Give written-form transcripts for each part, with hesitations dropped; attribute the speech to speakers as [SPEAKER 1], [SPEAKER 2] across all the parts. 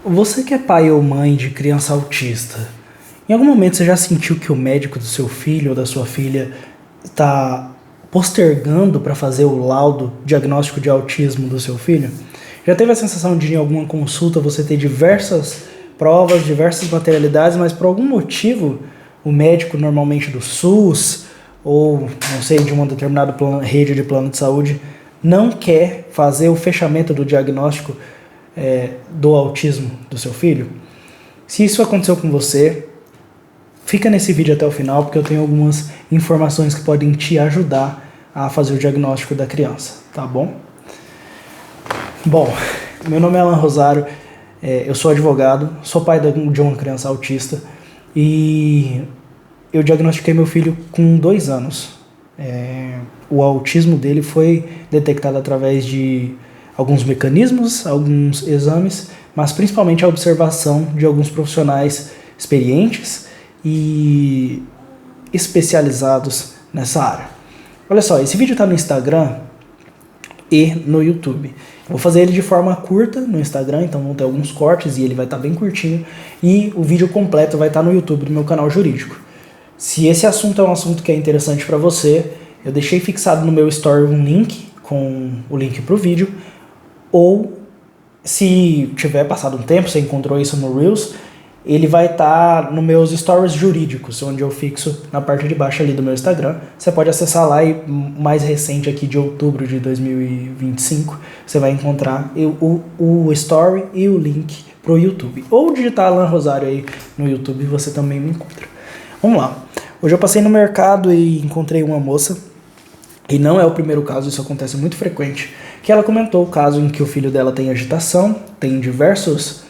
[SPEAKER 1] Você que é pai ou mãe de criança autista, em algum momento você já sentiu que o médico do seu filho ou da sua filha está postergando para fazer o laudo diagnóstico de autismo do seu filho? Já teve a sensação de em alguma consulta você ter diversas provas, diversas materialidades, mas por algum motivo o médico normalmente do SUS ou não sei, de uma determinada rede de plano de saúde não quer fazer o fechamento do diagnóstico do autismo do seu filho? Se isso aconteceu com você, fica nesse vídeo até o final, porque eu tenho algumas informações que podem te ajudar a fazer o diagnóstico da criança, tá bom? Bom, meu nome é Alan Rosário, eu sou advogado, sou pai de uma criança autista e eu diagnostiquei meu filho com 2 anos. O autismo dele foi detectado através de alguns mecanismos, alguns exames, mas principalmente a observação de alguns profissionais experientes e especializados nessa área. Olha só, esse vídeo está no Instagram e no YouTube. Vou fazer ele de forma curta no Instagram, então vão ter alguns cortes e ele vai estar bem curtinho. E o vídeo completo vai estar no YouTube do meu canal jurídico. Se esse assunto é um assunto que é interessante para você, eu deixei fixado no meu story um link com o link para o vídeo. Ou se tiver passado um tempo, você encontrou isso no Reels, ele vai estar nos meus stories jurídicos, onde eu fixo na parte de baixo ali do meu Instagram. Você pode acessar lá e mais recente aqui de outubro de 2025, você vai encontrar o story e o link pro YouTube. Ou digitar Alan Rosário aí no YouTube, você também me encontra. Vamos lá. Hoje eu passei no mercado e encontrei uma moça, e não é o primeiro caso, isso acontece muito frequente, que ela comentou o caso em que o filho dela tem agitação, tem diversas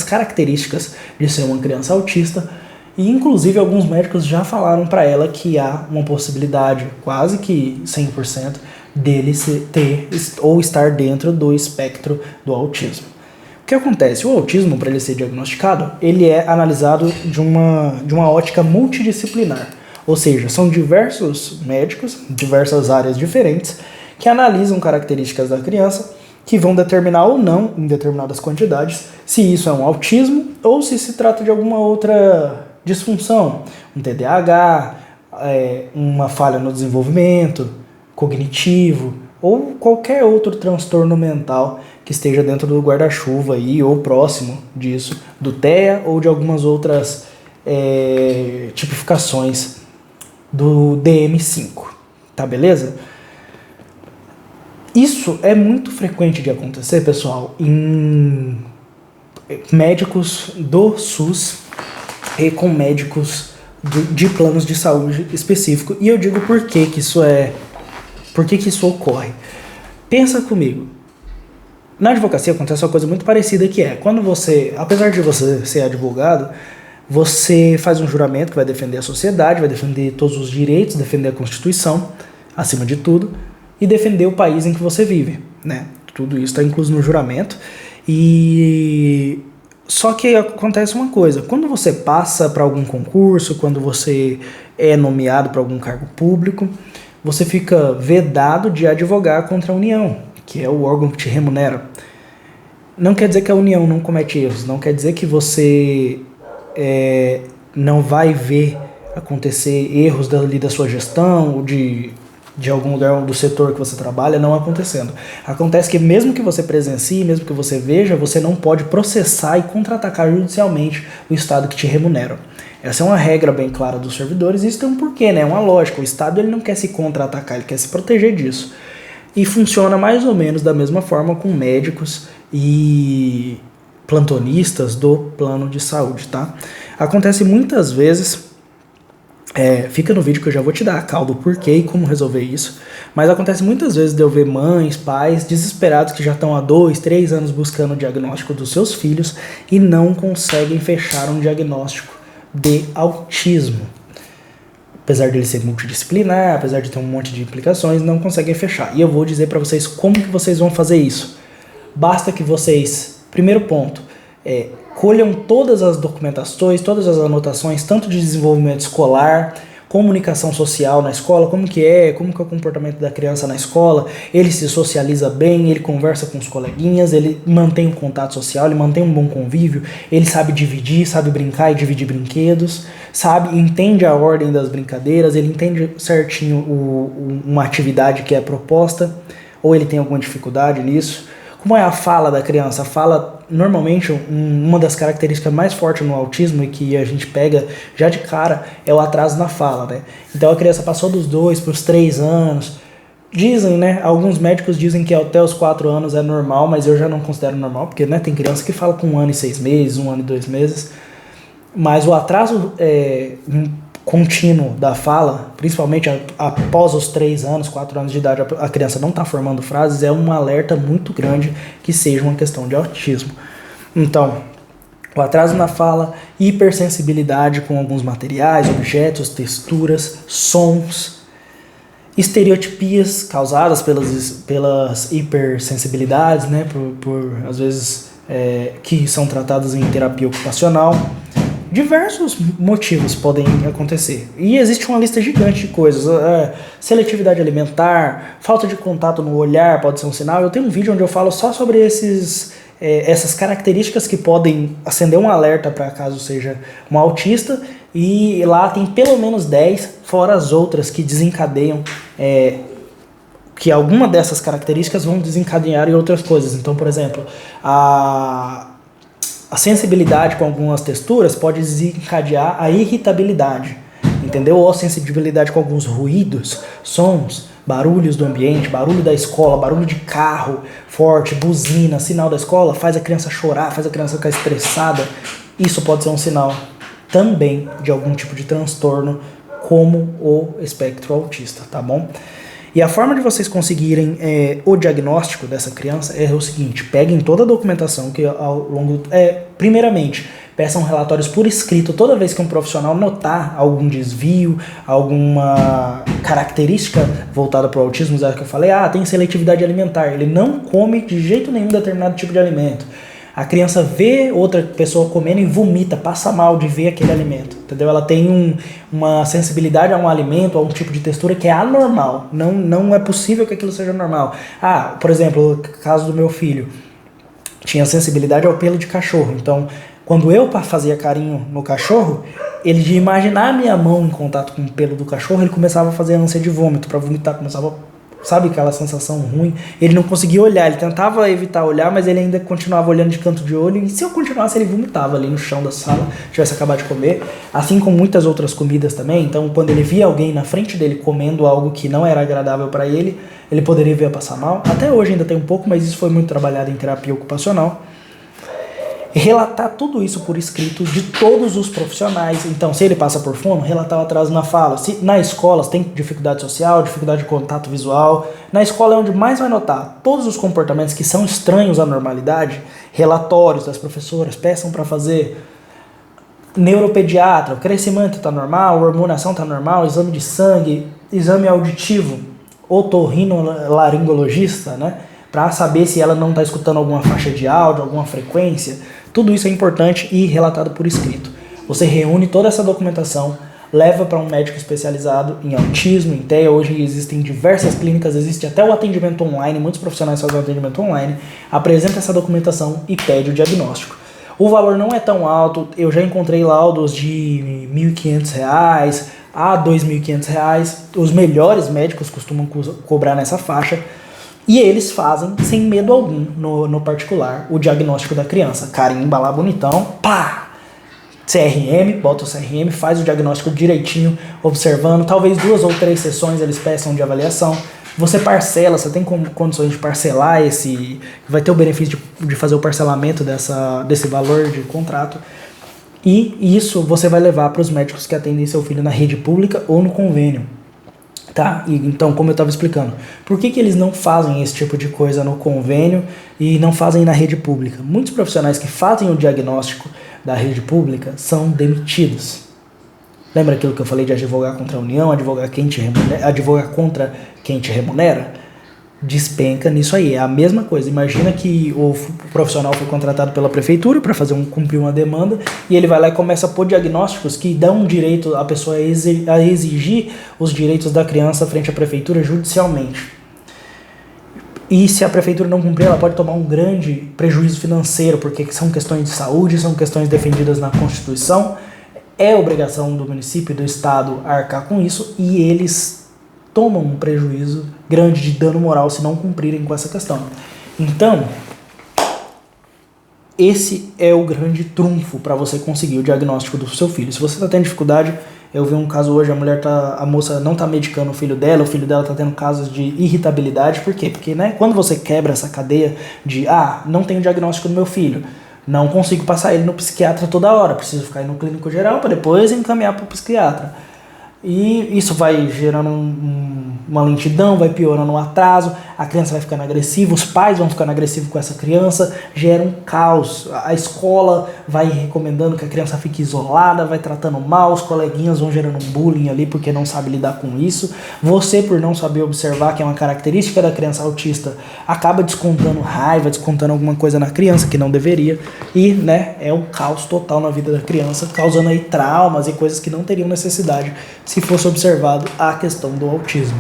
[SPEAKER 1] características de ser uma criança autista, e inclusive alguns médicos já falaram para ela que há uma possibilidade, quase que 100%, dele ter ou estar dentro do espectro do autismo. O que acontece? O autismo, para ele ser diagnosticado, ele é analisado de uma ótica multidisciplinar. Ou seja, são diversos médicos, diversas áreas diferentes, que analisam características da criança, que vão determinar ou não, em determinadas quantidades, se isso é um autismo ou se trata de alguma outra disfunção, um TDAH, uma falha no desenvolvimento cognitivo ou qualquer outro transtorno mental que esteja dentro do guarda-chuva aí, ou próximo disso, do TEA ou de algumas outras tipificações do DSM-5, tá beleza? Isso é muito frequente de acontecer, pessoal, em médicos do SUS e com médicos de planos de saúde específico. E eu digo por que isso ocorre. Pensa comigo. Na advocacia acontece uma coisa muito parecida, que é quando você, apesar de você ser advogado, você faz um juramento que vai defender a sociedade, vai defender todos os direitos, defender a Constituição, acima de tudo, e defender o país em que você vive, né? Tudo isso está incluso no juramento. E só que acontece uma coisa, quando você passa para algum concurso, quando você é nomeado para algum cargo público, você fica vedado de advogar contra a União, que é o órgão que te remunera. Não quer dizer que a União não comete erros, não quer dizer que você não vai ver acontecer erros da sua gestão ou de algum lugar do setor que você trabalha não acontecendo. Acontece que mesmo que você presencie, mesmo que você veja, você não pode processar e contra-atacar judicialmente o Estado que te remunera. Essa é uma regra bem clara dos servidores, e isso tem um porquê, né? É uma lógica. O Estado ele não quer se contra-atacar, ele quer se proteger disso. E funciona mais ou menos da mesma forma com médicos e plantonistas do plano de saúde, tá? Acontece muitas vezes, fica no vídeo que eu já vou te dar a causa do porquê e como resolver isso, mas acontece muitas vezes de eu ver mães, pais desesperados que já estão há 2, 3 anos buscando o diagnóstico dos seus filhos e não conseguem fechar um diagnóstico de autismo. Apesar de ele ser multidisciplinar, apesar de ter um monte de implicações, não conseguem fechar. E eu vou dizer para vocês como que vocês vão fazer isso. Basta que vocês, primeiro ponto, colham todas as documentações, todas as anotações, tanto de desenvolvimento escolar, comunicação social na escola, como que é o comportamento da criança na escola, ele se socializa bem, ele conversa com os coleguinhas, ele mantém um contato social, ele mantém um bom convívio, ele sabe dividir, sabe brincar e dividir brinquedos, entende a ordem das brincadeiras, ele entende certinho uma atividade que é proposta, ou ele tem alguma dificuldade nisso. Como é a fala da criança? A fala, normalmente, uma das características mais fortes no autismo e que a gente pega já de cara é o atraso na fala, né? Então a criança passou dos 2 para os 3 anos. Dizem, né? Alguns médicos dizem que até os 4 anos é normal, mas eu já não considero normal, porque, né, tem criança que fala com 1 ano e 6 meses, 1 ano e 2 meses. Mas o atraso contínuo da fala, principalmente após os 3 anos, 4 anos de idade, a criança não está formando frases, é um alerta muito grande que seja uma questão de autismo. Então, o atraso na fala, hipersensibilidade com alguns materiais, objetos, texturas, sons, estereotipias causadas pelas hipersensibilidades, né, às vezes que são tratadas em terapia ocupacional. Diversos motivos podem acontecer. E existe uma lista gigante de coisas. Seletividade alimentar, falta de contato no olhar pode ser um sinal. Eu tenho um vídeo onde eu falo só sobre essas características que podem acender um alerta para caso seja um autista. E lá tem pelo menos 10, fora as outras que desencadeiam, que alguma dessas características vão desencadear em outras coisas. Então, por exemplo, a sensibilidade com algumas texturas pode desencadear a irritabilidade, entendeu? Ou a sensibilidade com alguns ruídos, sons, barulhos do ambiente, barulho da escola, barulho de carro forte, buzina, sinal da escola, faz a criança chorar, faz a criança ficar estressada. Isso pode ser um sinal também de algum tipo de transtorno, como o espectro autista, tá bom? E a forma de vocês conseguirem o diagnóstico dessa criança é o seguinte: peguem toda a documentação que ao longo... primeiramente, peçam relatórios por escrito toda vez que um profissional notar algum desvio, alguma característica voltada para o autismo, já que eu falei, tem seletividade alimentar, ele não come de jeito nenhum determinado tipo de alimento. A criança vê outra pessoa comendo e vomita, passa mal de ver aquele alimento, entendeu? Ela tem uma sensibilidade a um alimento, a um tipo de textura que é anormal. Não é possível que aquilo seja normal. Por exemplo, o caso do meu filho, tinha sensibilidade ao pelo de cachorro. Então, quando eu fazia carinho no cachorro, ele de imaginar a minha mão em contato com o pelo do cachorro, ele começava a fazer ânsia de vômito, para vomitar, sabe aquela sensação ruim? Ele não conseguia olhar, ele tentava evitar olhar, mas ele ainda continuava olhando de canto de olho, e se eu continuasse ele vomitava ali no chão da sala, tivesse acabado de comer, assim como muitas outras comidas também. Então quando ele via alguém na frente dele comendo algo que não era agradável para ele, ele poderia vir a passar mal. Até hoje ainda tem um pouco, mas isso foi muito trabalhado em terapia ocupacional. Relatar tudo isso por escrito de todos os profissionais. Então, se ele passa por fono, relatar o atraso na fala. Se na escola tem dificuldade social, dificuldade de contato visual, na escola é onde mais vai notar todos os comportamentos que são estranhos à normalidade. Relatórios das professoras, peçam para fazer. Neuropediatra, o crescimento está normal, a hormonação está normal, exame de sangue, exame auditivo, otorrinolaringologista, né? Para saber se ela não está escutando alguma faixa de áudio, alguma frequência. Tudo isso é importante e relatado por escrito. Você reúne toda essa documentação, leva para um médico especializado em autismo, em TEA. Hoje existem diversas clínicas, existe até o atendimento online, muitos profissionais fazem o atendimento online, apresenta essa documentação e pede o diagnóstico. O valor não é tão alto, eu já encontrei laudos de R$ 1.500 a R$ 2.500, os melhores médicos costumam cobrar nessa faixa. E eles fazem, sem medo algum, no particular, o diagnóstico da criança. Carimba lá bonitão, pá! CRM, bota o CRM, faz o diagnóstico direitinho, observando. Talvez 2 ou 3 sessões eles peçam de avaliação. Você parcela, você tem condições de parcelar vai ter o benefício de fazer o parcelamento desse valor de contrato. E isso você vai levar para os médicos que atendem seu filho na rede pública ou no convênio. Tá? Então, como eu estava explicando, por que eles não fazem esse tipo de coisa no convênio e não fazem na rede pública? Muitos profissionais que fazem o diagnóstico da rede pública são demitidos. Lembra aquilo que eu falei de advogar contra a União, advogar contra quem te remunera? despenca nisso aí. É a mesma coisa. Imagina que o profissional foi contratado pela prefeitura para cumprir uma demanda e ele vai lá e começa a pôr diagnósticos que dão direito à pessoa a exigir os direitos da criança frente à prefeitura judicialmente. E se a prefeitura não cumprir, ela pode tomar um grande prejuízo financeiro, porque são questões de saúde, são questões defendidas na Constituição. É obrigação do município e do estado arcar com isso e eles tomam um prejuízo grande de dano moral se não cumprirem com essa questão. Então, esse é o grande trunfo para você conseguir o diagnóstico do seu filho. Se você está tendo dificuldade, eu vi um caso hoje, a moça não está medicando o filho dela está tendo casos de irritabilidade. Por quê? Porque quando você quebra essa cadeia de, não tenho diagnóstico do meu filho, não consigo passar ele no psiquiatra toda hora, preciso ficar no clínico geral para depois encaminhar para o psiquiatra. E isso vai gerando uma lentidão, vai piorando o atraso, a criança vai ficando agressiva, os pais vão ficando agressivos com essa criança, gera um caos. A escola vai recomendando que a criança fique isolada, vai tratando mal, os coleguinhas vão gerando um bullying ali porque não sabe lidar com isso. Você, por não saber observar, que é uma característica da criança autista, acaba descontando raiva, descontando alguma coisa na criança que não deveria. E é um caos total na vida da criança, causando aí traumas e coisas que não teriam necessidade se fosse observado a questão do autismo.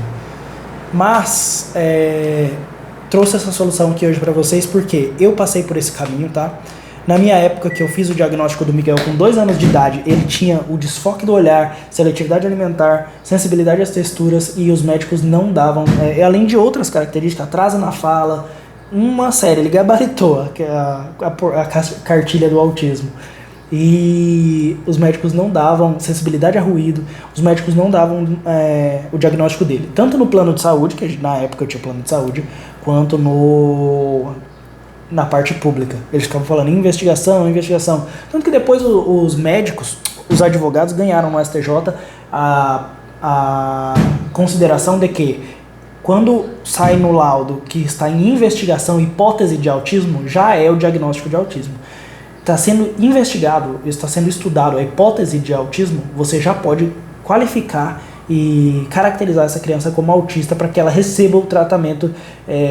[SPEAKER 1] Mas trouxe essa solução aqui hoje para vocês porque eu passei por esse caminho, tá? Na minha época que eu fiz o diagnóstico do Miguel com 2 anos de idade, ele tinha o desfoque do olhar, seletividade alimentar, sensibilidade às texturas e os médicos não davam, além de outras características, atraso na fala, uma série, ele gabaritou a cartilha do autismo. E os médicos não davam sensibilidade a ruído, os médicos não davam o diagnóstico dele, tanto no plano de saúde, que na época eu tinha plano de saúde, quanto na parte pública. Eles ficavam falando investigação. Tanto que depois os médicos, os advogados ganharam no STJ a consideração de que quando sai no laudo que está em investigação hipótese de autismo, já é o diagnóstico de autismo. Está sendo investigado, está sendo estudado a hipótese de autismo, você já pode qualificar e caracterizar essa criança como autista para que ela receba o tratamento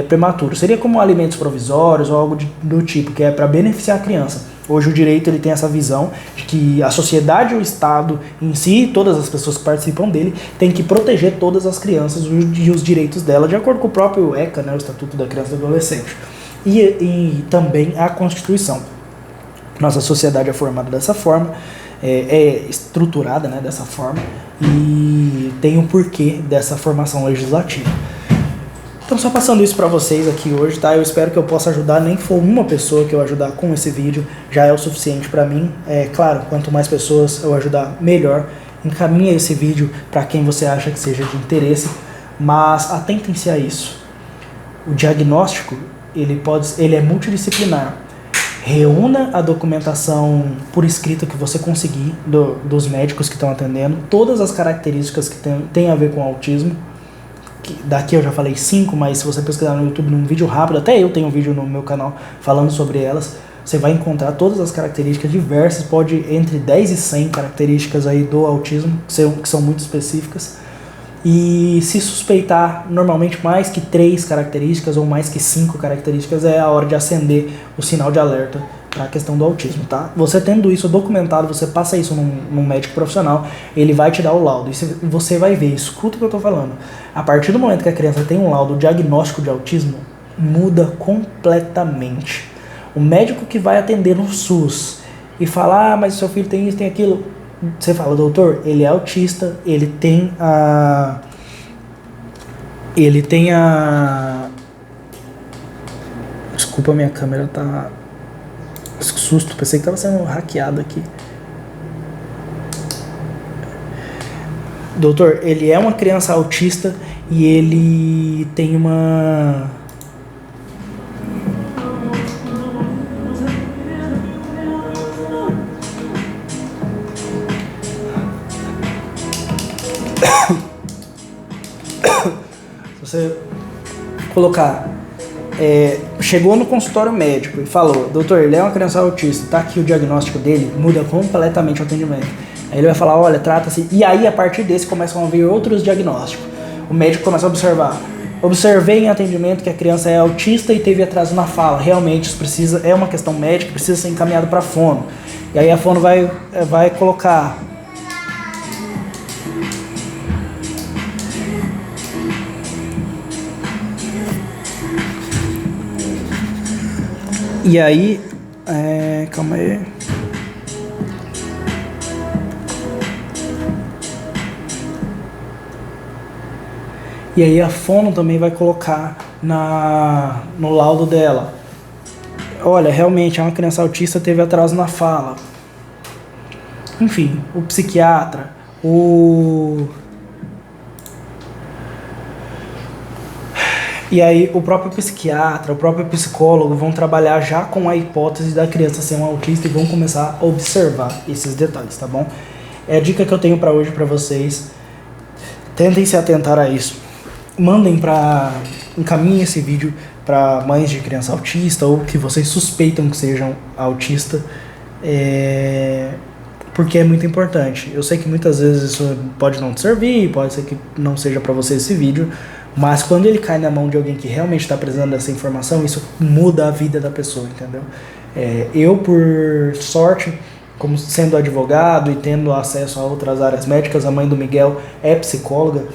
[SPEAKER 1] prematuro. Seria como alimentos provisórios ou algo do tipo, que é para beneficiar a criança. Hoje o direito ele tem essa visão de que a sociedade, o Estado em si, todas as pessoas que participam dele, tem que proteger todas as crianças e os direitos dela, de acordo com o próprio ECA, o Estatuto da Criança e do Adolescente. E também a Constituição. Nossa sociedade é formada dessa forma, é estruturada dessa forma e tem um porquê dessa formação legislativa. Então, só passando isso para vocês aqui hoje, tá? Eu espero que eu possa ajudar, nem que for uma pessoa que eu ajudar com esse vídeo, já é o suficiente para mim. Claro, quanto mais pessoas eu ajudar, melhor. Encaminha esse vídeo para quem você acha que seja de interesse, mas atentem-se a isso. O diagnóstico, ele é multidisciplinar. Reúna a documentação por escrito que você conseguir dos médicos que estão atendendo, todas as características que tem a ver com autismo. Daqui eu já falei 5, mas se você pesquisar no YouTube num vídeo rápido, até eu tenho um vídeo no meu canal falando sobre elas, você vai encontrar todas as características diversas, pode entre 10 e 100 características aí do autismo, que são muito específicas. E se suspeitar normalmente mais que 3 características ou mais que 5 características, é a hora de acender o sinal de alerta para a questão do autismo, tá? Você tendo isso documentado, você passa isso num médico profissional, ele vai te dar o laudo. E você vai ver, escuta o que eu tô falando. A partir do momento que a criança tem um laudo diagnóstico de autismo, muda completamente. O médico que vai atender no SUS e falar, mas seu filho tem isso, tem aquilo, você fala, doutor, ele é autista, ele tem a... Desculpa, minha câmera tá... Que susto, pensei que tava sendo hackeado aqui. Doutor, ele é uma criança autista e ele tem uma... Se você colocar, chegou no consultório médico e falou, doutor, ele é uma criança autista, tá aqui o diagnóstico dele, muda completamente o atendimento. Aí ele vai falar, olha, trata-se, e aí a partir desse começam a vir outros diagnósticos. O médico começa a observar, Observei em atendimento que a criança é autista e teve atraso na fala. Realmente isso precisa, é uma questão médica, precisa ser encaminhado para a fono. E aí a fono vai colocar. E aí, calma aí. E aí a fono também vai colocar no laudo dela. Olha, realmente é uma criança autista, teve atraso na fala. Enfim, o psiquiatra, E aí o próprio psiquiatra, o próprio psicólogo vão trabalhar já com a hipótese da criança ser um autista e vão começar a observar esses detalhes, tá bom? É a dica que eu tenho para hoje para vocês. Tentem se atentar a isso. Encaminhem esse vídeo para mães de criança autista ou que vocês suspeitam que sejam autistas, porque é muito importante. Eu sei que muitas vezes isso pode não te servir, pode ser que não seja para você esse vídeo, mas quando ele cai na mão de alguém que realmente está precisando dessa informação, isso muda a vida da pessoa, entendeu? Eu, por sorte, como sendo advogado e tendo acesso a outras áreas médicas, a mãe do Miguel é psicóloga,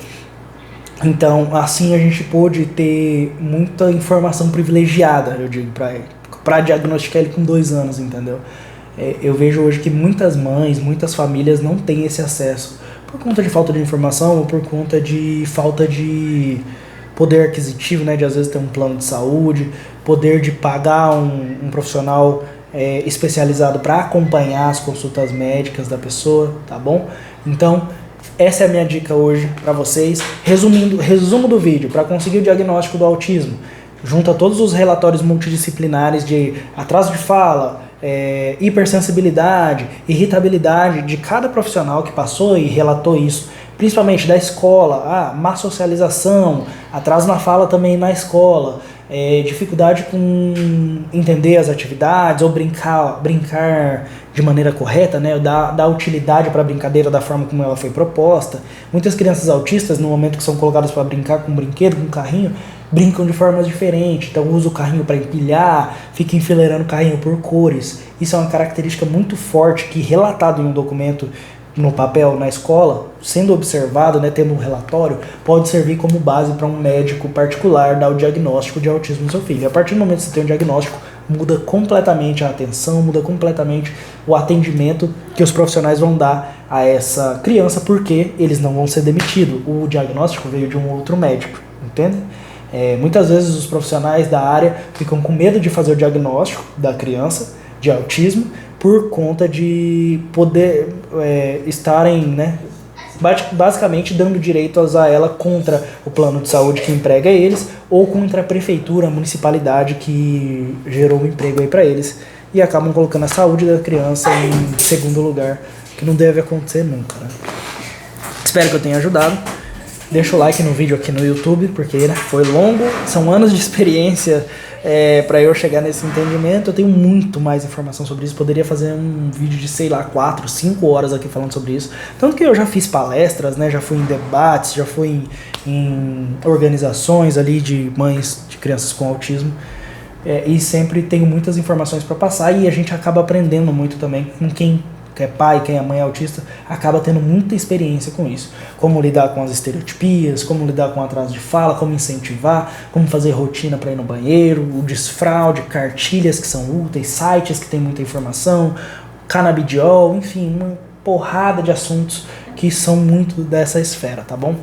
[SPEAKER 1] então assim a gente pôde ter muita informação privilegiada, eu digo, para diagnosticar ele com 2 anos, entendeu? Eu vejo hoje que muitas mães, muitas famílias não têm esse acesso por conta de falta de informação ou por conta de falta de poder aquisitivo, né, de às vezes ter um plano de saúde, poder de pagar um profissional especializado para acompanhar as consultas médicas da pessoa, tá bom? Então, essa é a minha dica hoje para vocês. Resumo do vídeo: para conseguir o diagnóstico do autismo, junta todos os relatórios multidisciplinares de atraso de fala, hipersensibilidade, irritabilidade de cada profissional que passou e relatou isso, principalmente da escola, má socialização, atraso na fala também na escola, dificuldade com entender as atividades ou brincar de maneira correta, né, dar utilidade para a brincadeira da forma como ela foi proposta. Muitas crianças autistas, no momento que são colocadas para brincar com um brinquedo, com um carrinho, brincam de formas diferentes, então usa o carrinho para empilhar, fica enfileirando o carrinho por cores. Isso é uma característica muito forte que, relatado em um documento no papel na escola, sendo observado, né, tendo um relatório, pode servir como base para um médico particular dar o diagnóstico de autismo no seu filho. A partir do momento que você tem um diagnóstico, muda completamente a atenção, muda completamente o atendimento que os profissionais vão dar a essa criança, porque eles não vão ser demitidos. O diagnóstico veio de um outro médico, entende? Muitas vezes os profissionais da área ficam com medo de fazer o diagnóstico da criança de autismo por conta de poder estarem, né, basicamente dando direitos a ela contra o plano de saúde que emprega eles ou contra a prefeitura, a municipalidade que gerou o emprego aí para eles, e acabam colocando a saúde da criança em segundo lugar, que não deve acontecer nunca, né? Espero que eu tenha ajudado. Deixa o like no vídeo aqui no YouTube, porque foi longo, são anos de experiência para eu chegar nesse entendimento. Eu tenho muito mais informação sobre isso, poderia fazer um vídeo de, sei lá, 4, 5 horas aqui falando sobre isso. Tanto que eu já fiz palestras, né, já fui em debates, já fui em organizações ali de mães de crianças com autismo, e sempre tenho muitas informações para passar, e a gente acaba aprendendo muito também com quem é pai, quem é mãe autista, acaba tendo muita experiência com isso. Como lidar com as estereotipias, como lidar com atraso de fala, como incentivar, como fazer rotina para ir no banheiro, o desfraude, cartilhas que são úteis, sites que tem muita informação, canabidiol, enfim, uma porrada de assuntos que são muito dessa esfera, tá bom?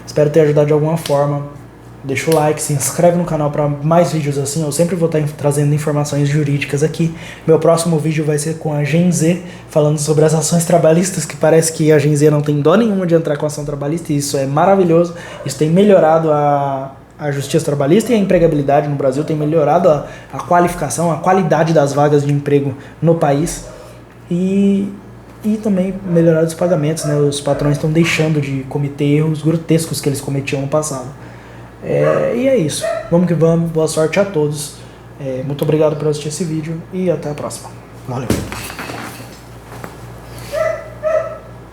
[SPEAKER 1] Espero ter ajudado de alguma forma. Deixa o like, se inscreve no canal para mais vídeos assim. Eu sempre vou estar trazendo informações jurídicas aqui. Meu próximo vídeo vai ser com a Gen Z, falando sobre as ações trabalhistas, que parece que a Gen Z não tem dó nenhuma de entrar com ação trabalhista, e isso é maravilhoso. Isso tem melhorado a justiça trabalhista e a empregabilidade no Brasil, tem melhorado a qualificação, a qualidade das vagas de emprego no país, e também melhorado os pagamentos, né? Os patrões estão deixando de cometer erros grotescos que eles cometiam no passado. E é isso, vamos que vamos, boa sorte a todos, muito obrigado por assistir esse vídeo e até a próxima, valeu!